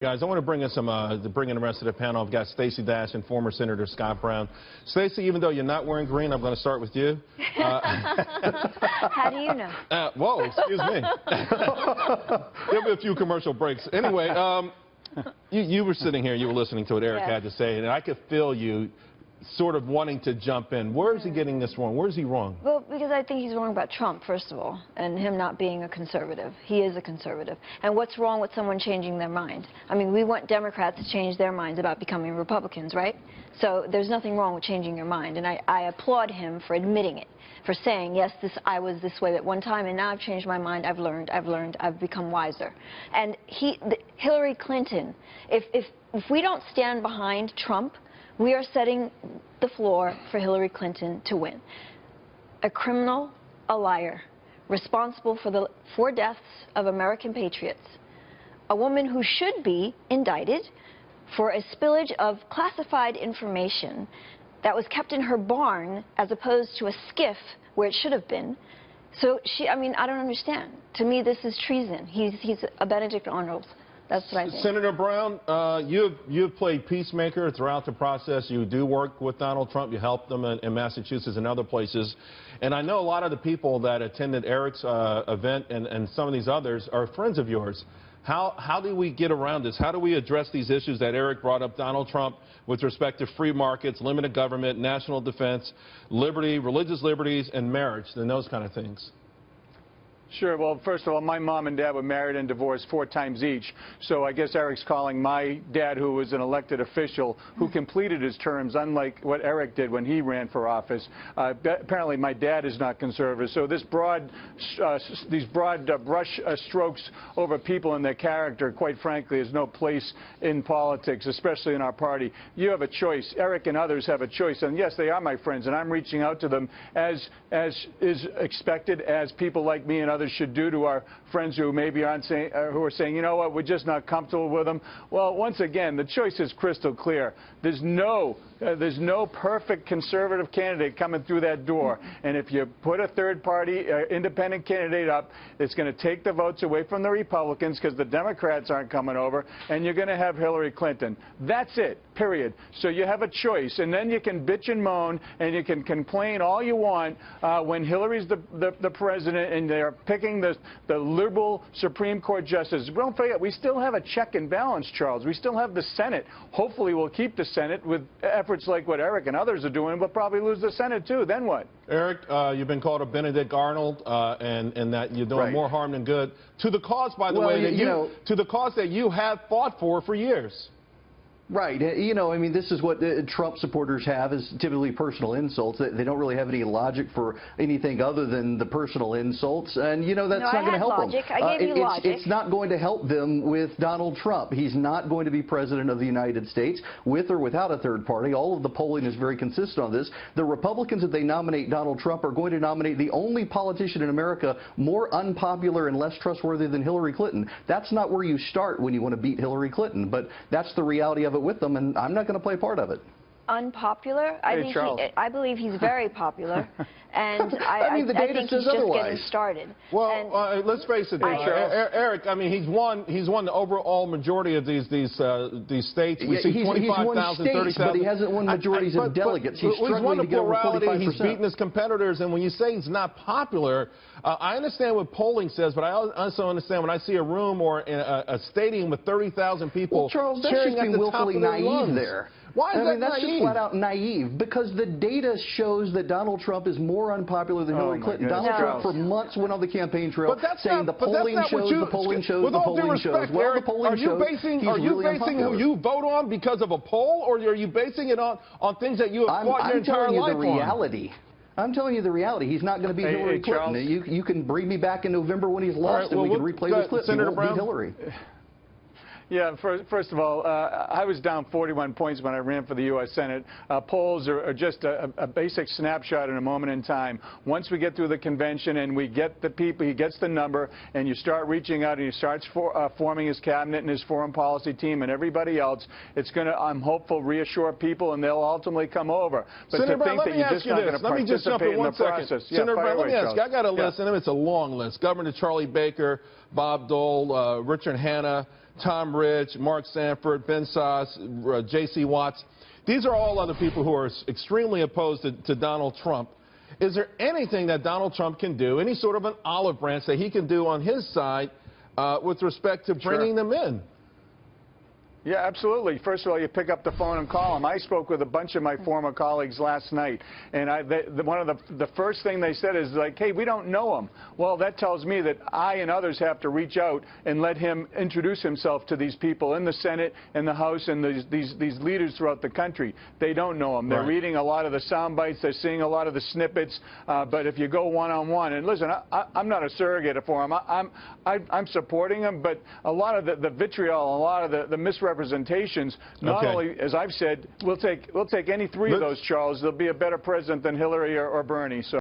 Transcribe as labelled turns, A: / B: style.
A: Guys, I want to bring in the rest of the panel. I've got Stacey Dash and former Senator Scott Brown. Stacey, even though you're not wearing green, I'm going to start with you.
B: How do you know?
A: Whoa, excuse me. There'll be a few commercial breaks. Anyway, you were sitting here, you were listening to what Eric had to say, and I could feel you sort of wanting to jump in. Where is he getting this wrong? Where is he wrong?
B: Well, because I think he's wrong about Trump, first of all, and him not being a conservative. He is a conservative. And what's wrong with someone changing their mind? I mean, we want Democrats to change their minds about becoming Republicans, right? So there's nothing wrong with changing your mind. And I applaud him for admitting it, for saying, yes, I was this way at one time, and now I've changed my mind. I've learned, I've become wiser. And Hillary Clinton, if we don't stand behind Trump, we are setting the floor for Hillary Clinton to win. A criminal, a liar, responsible for the 4 deaths of American patriots. A woman who should be indicted for a spillage of classified information that was kept in her barn as opposed to a skiff where it should have been. So I mean, I don't understand. To me, this is treason. He's a Benedict Arnold. That's what I think.
A: Senator Brown, you've played peacemaker throughout the process. You do work with Donald Trump. You helped them in Massachusetts and other places. And I know a lot of the people that attended Erick's event and some of these others are friends of yours. How do we get around this? How do we address these issues that Erick brought up, Donald Trump, with respect to free markets, limited government, national defense, liberty, religious liberties, and marriage, and those kind of things?
C: Sure. Well, first of all, my mom and dad were married and divorced 4 times each. So I guess Erick's calling my dad, who was an elected official, who completed his terms, unlike what Erick did when he ran for office. Apparently, my dad is not conservative. So these broad brush strokes over people and their character, quite frankly, is no place in politics, especially in our party. You have a choice. Erick and others have a choice. And yes, they are my friends, and I'm reaching out to them as is expected, as people like me and others should do to our friends who maybe aren't saying, who are saying, you know what, we're just not comfortable with them. Well, once again, the choice is crystal clear. There's no perfect conservative candidate coming through that door. And if you put a third-party independent candidate up, it's going to take the votes away from the Republicans because the Democrats aren't coming over, and you're going to have Hillary Clinton. That's it, period. So you have a choice, and then you can bitch and moan, and you can complain all you want when Hillary's the president and they're picking the liberal Supreme Court justices. Don't forget, we still have a check and balance, Charles. We still have the Senate. Hopefully we'll keep the Senate with efforts like what Erick and others are doing. We'll probably lose the Senate, too. Then what?
A: Erick, you've been called a Benedict Arnold, and that you're doing more harm than good. To the cause, by the way, to the cause that you have fought for years.
D: Right. You know, I mean, this is what Trump supporters have, is typically personal insults. They don't really have any logic for anything other than the personal insults. And, you know, that's not going to help them.
B: I gave you logic.
D: It's not going to help them with Donald Trump. He's not going to be president of the United States with or without a third party. All of the polling is very consistent on this. The Republicans, if they nominate Donald Trump, are going to nominate the only politician in America more unpopular and less trustworthy than Hillary Clinton. That's not where you start when you want to beat Hillary Clinton. But that's the reality of it with them, and I'm not going to play part of it.
B: Unpopular? I believe he's very popular, and
D: I mean, the data
B: think
D: says
B: he's
D: otherwise.
B: just getting started.
A: Well, let's face it, Erick. I mean, he's won the overall majority of these states. We see 25,000, 30,000,
D: but he hasn't won majorities of delegates. He's struggling to get over 45%.
A: He's beaten his competitors, and when you say he's not popular, I understand what polling says, but I also understand when I see a room or a stadium with 30,000 people.
D: Well, Charles, that's
A: cheering
D: just being willfully naive there.
A: Why is that
D: that's
A: naive?
D: just flat out naive, because the data shows that Donald Trump is more unpopular than Hillary Clinton. Donald Trump for months went on the campaign trail saying the polling shows, the polling shows, the polling shows. Well, the polling shows
A: are you basing who you vote on because of a poll, or are you basing it on things that you have fought your entire life on?
D: I'm telling you the reality. He's not going to beat Hillary Clinton. You can bring me back in November when he's lost, and we can replay this clip. He won't beat Hillary.
C: Yeah, first of all, I was down 41 points when I ran for the U.S. Senate. Polls are just a basic snapshot in a moment in time. Once we get through the convention and we get the people, he gets the number, and you start reaching out and he starts forming his cabinet and his foreign policy team and everybody else, it's going to, I'm hopeful, reassure people, and they'll ultimately come over. But
A: Senator
C: to think that you're just not going to participate in the process.
A: Senator Brown, let me ask you, I got a list, and it's a long list. Governor Charlie Baker, Bob Dole, Richard Hanna, Tom Ridge, Mark Sanford, Ben Sass, J.C. Watts. These are all other people who are extremely opposed to Donald Trump. Is there anything that Donald Trump can do, any sort of an olive branch that he can do on his side with respect to bringing them in?
C: Yeah, absolutely. First of all, you pick up the phone and call them. I spoke with a bunch of my former colleagues last night, and one of the first thing they said is like, hey, we don't know him. Well, that tells me that I and others have to reach out and let him introduce himself to these people in the Senate and the House and these leaders throughout the country. They don't know him. They're reading a lot of the sound bites. They're seeing a lot of the snippets. But if you go one-on-one, and listen, I'm not a surrogate for him. I'm supporting him, but a lot of the vitriol, a lot of the misrepresentations, not only, as I've said, we'll take any three of those, Charles. There'll be a better president than Hillary or Bernie. So.